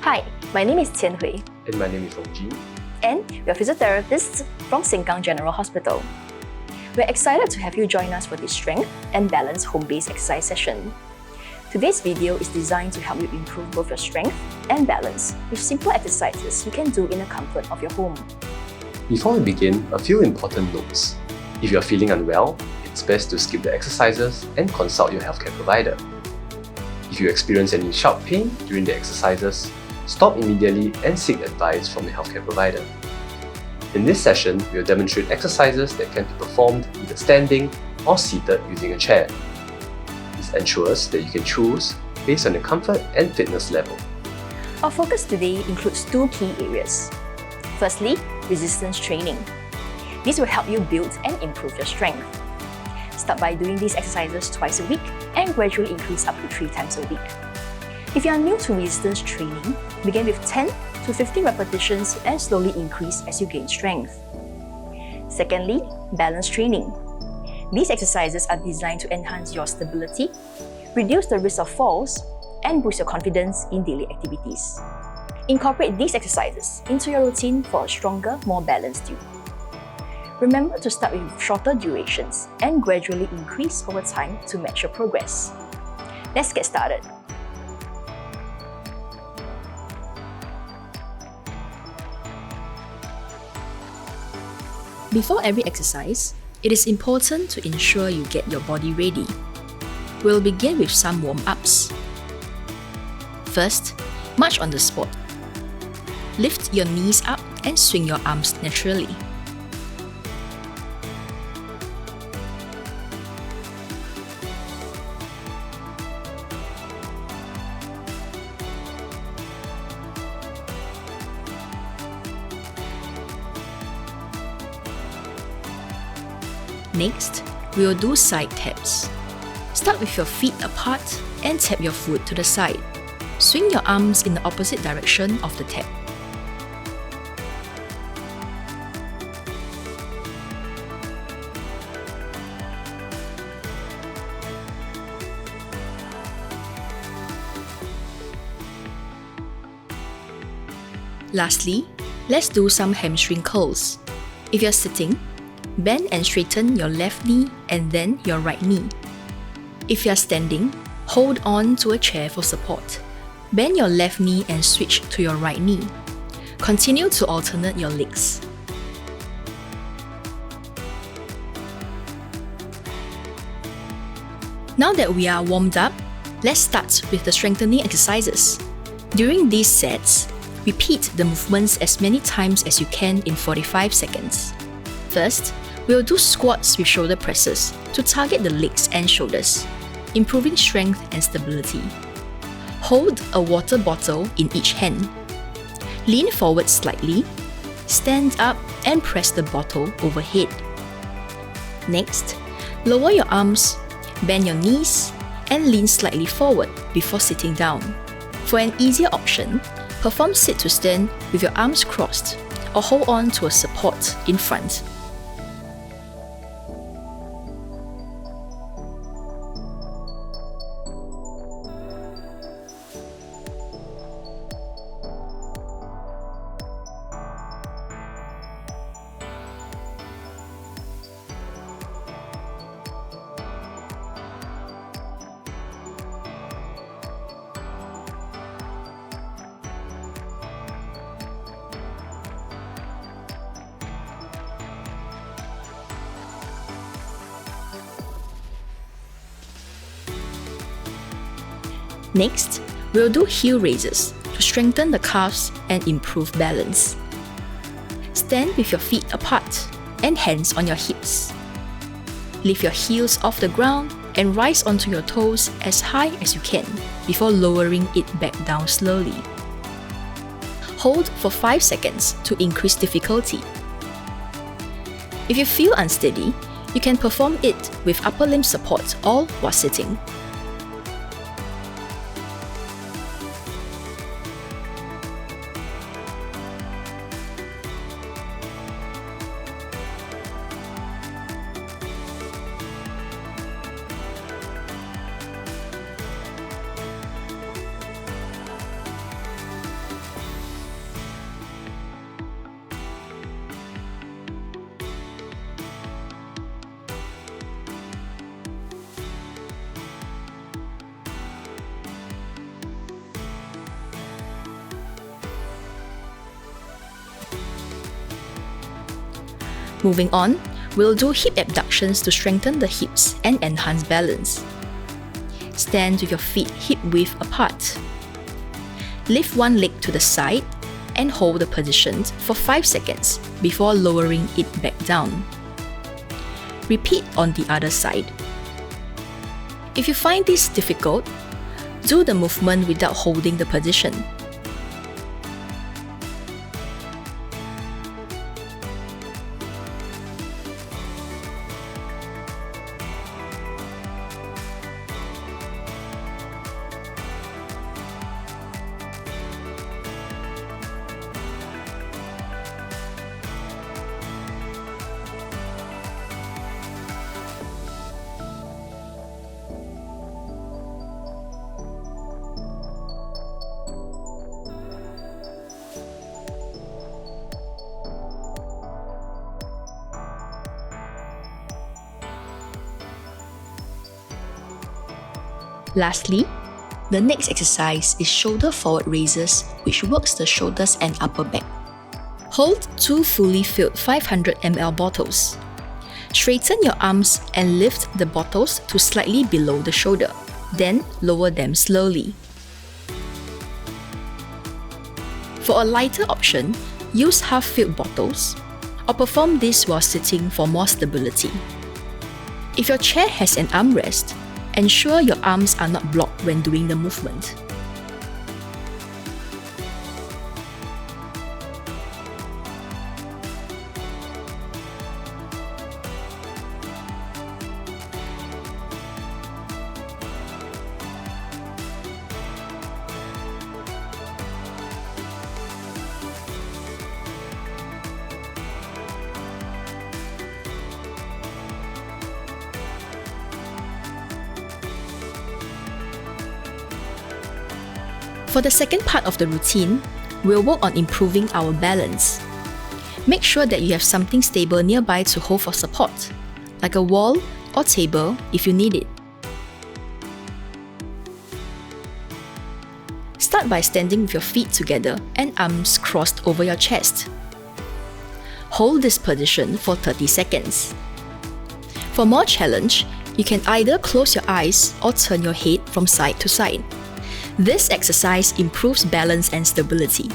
Hi, my name is Tian Hui. And my name is Hong Ji. And we are physiotherapists from Sengkang General Hospital. We're excited to have you join us for this strength and balance home-based exercise session. Today's video is designed to help you improve both your strength and balance with simple exercises you can do in the comfort of your home. Before we begin, a few important notes. If you are feeling unwell, it's best to skip the exercises and consult your healthcare provider. If you experience any sharp pain during the exercises, stop immediately and seek advice from your healthcare provider. In this session, we will demonstrate exercises that can be performed either standing or seated using a chair. This ensures that you can choose based on your comfort and fitness level. Our focus today includes two key areas. Firstly, resistance training. This will help you build and improve your strength. Start by doing these exercises twice a week and gradually increase up to 3 times a week. If you are new to resistance training, begin with 10 to 15 repetitions and slowly increase as you gain strength. Secondly, balance training. These exercises are designed to enhance your stability, reduce the risk of falls, and boost your confidence in daily activities. Incorporate these exercises into your routine for a stronger, more balanced you. Remember to start with shorter durations and gradually increase over time to match your progress. Let's get started. Before every exercise, it is important to ensure you get your body ready. We'll begin with some warm-ups. First, march on the spot. Lift your knees up and swing your arms naturally. Next, we will do side taps. Start with your feet apart and tap your foot to the side. Swing your arms in the opposite direction of the tap. Lastly, let's do some hamstring curls. If you're sitting, bend and straighten your left knee and then your right knee. If you're standing, hold on to a chair for support. Bend your left knee and switch to your right knee. Continue to alternate your legs. Now that we are warmed up, let's start with the strengthening exercises. During these sets, repeat the movements as many times as you can in 45 seconds. First, we'll do squats with shoulder presses to target the legs and shoulders, improving strength and stability. Hold a water bottle in each hand. Lean forward slightly, stand up and press the bottle overhead. Next, lower your arms, bend your knees, and lean slightly forward before sitting down. For an easier option, perform sit to stand with your arms crossed or hold on to a support in front. Next, we'll do heel raises to strengthen the calves and improve balance. Stand with your feet apart and hands on your hips. Lift your heels off the ground and rise onto your toes as high as you can before lowering it back down slowly. Hold for 5 seconds to increase difficulty. If you feel unsteady, you can perform it with upper limb support all while sitting. Moving on, we'll do hip abductions to strengthen the hips and enhance balance. Stand with your feet hip-width apart. Lift one leg to the side and hold the position for 5 seconds before lowering it back down. Repeat on the other side. If you find this difficult, do the movement without holding the position. Lastly, the next exercise is shoulder forward raises, which works the shoulders and upper back. Hold 2 fully filled 500 ml bottles. Straighten your arms and lift the bottles to slightly below the shoulder. Then lower them slowly. For a lighter option, use half-filled bottles or perform this while sitting for more stability. If your chair has an armrest, ensure your arms are not blocked when doing the movement. For the second part of the routine, we'll work on improving our balance. Make sure that you have something stable nearby to hold for support, like a wall or table if you need it. Start by standing with your feet together and arms crossed over your chest. Hold this position for 30 seconds. For more challenge, you can either close your eyes or turn your head from side to side. This exercise improves balance and stability.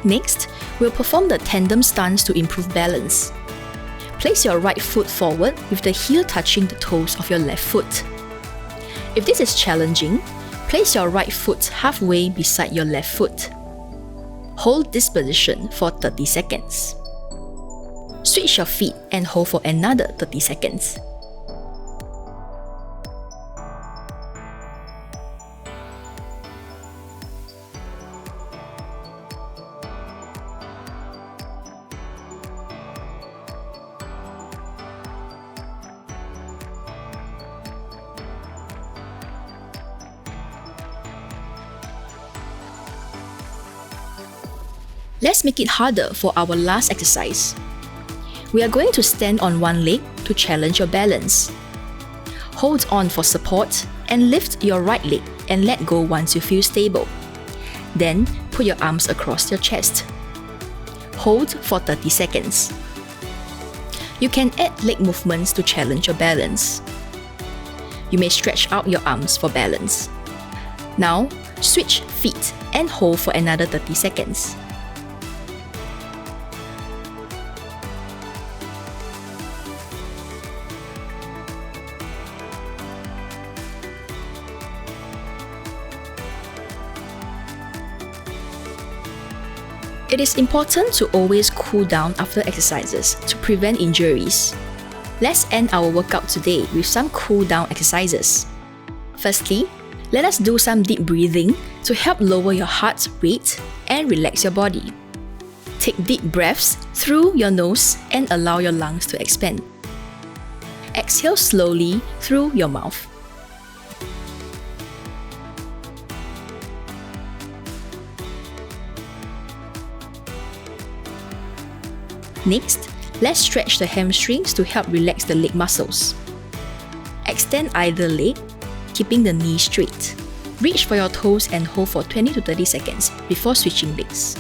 Next, we'll perform the tandem stance to improve balance. Place your right foot forward with the heel touching the toes of your left foot. If this is challenging, place your right foot halfway beside your left foot. Hold this position for 30 seconds. Switch your feet and hold for another 30 seconds. Let's make it harder for our last exercise. We are going to stand on one leg to challenge your balance. Hold on for support and lift your right leg and let go once you feel stable. Then put your arms across your chest. Hold for 30 seconds. You can add leg movements to challenge your balance. You may stretch out your arms for balance. Now, switch feet and hold for another 30 seconds. It is important to always cool down after exercises to prevent injuries. Let's end our workout today with some cool down exercises. Firstly, let us do some deep breathing to help lower your heart rate and relax your body. Take deep breaths through your nose and allow your lungs to expand. Exhale slowly through your mouth. Next, let's stretch the hamstrings to help relax the leg muscles. Extend either leg, keeping the knee straight. Reach for your toes and hold for 20 to 30 seconds before switching legs.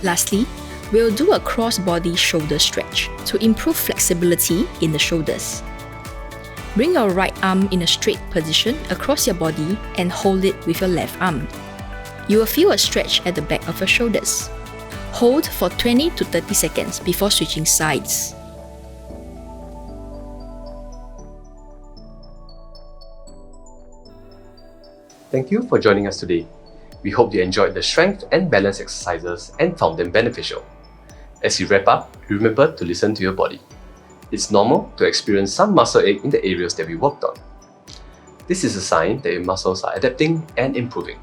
Lastly, we'll do a cross-body shoulder stretch to improve flexibility in the shoulders. Bring your right arm in a straight position across your body and hold it with your left arm. You will feel a stretch at the back of your shoulders. Hold for 20 to 30 seconds before switching sides. Thank you for joining us today. We hope you enjoyed the strength and balance exercises and found them beneficial. As you wrap up, remember to listen to your body. It's normal to experience some muscle ache in the areas that we worked on. This is a sign that your muscles are adapting and improving.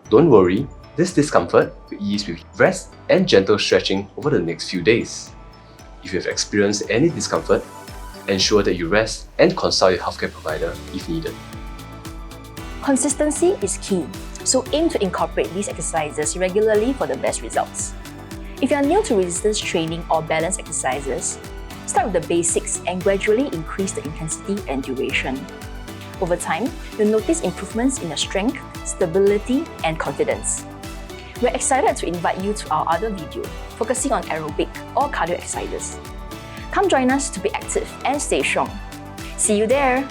Don't worry, this discomfort will ease with rest and gentle stretching over the next few days. If you have experienced any discomfort, ensure that you rest and consult your healthcare provider if needed. Consistency is key, so aim to incorporate these exercises regularly for the best results. If you are new to resistance training or balance exercises, start with the basics and gradually increase the intensity and duration. Over time, you'll notice improvements in your strength, stability, and confidence. We're excited to invite you to our other video focusing on aerobic or cardio exercises. Come join us to be active and stay strong. See you there!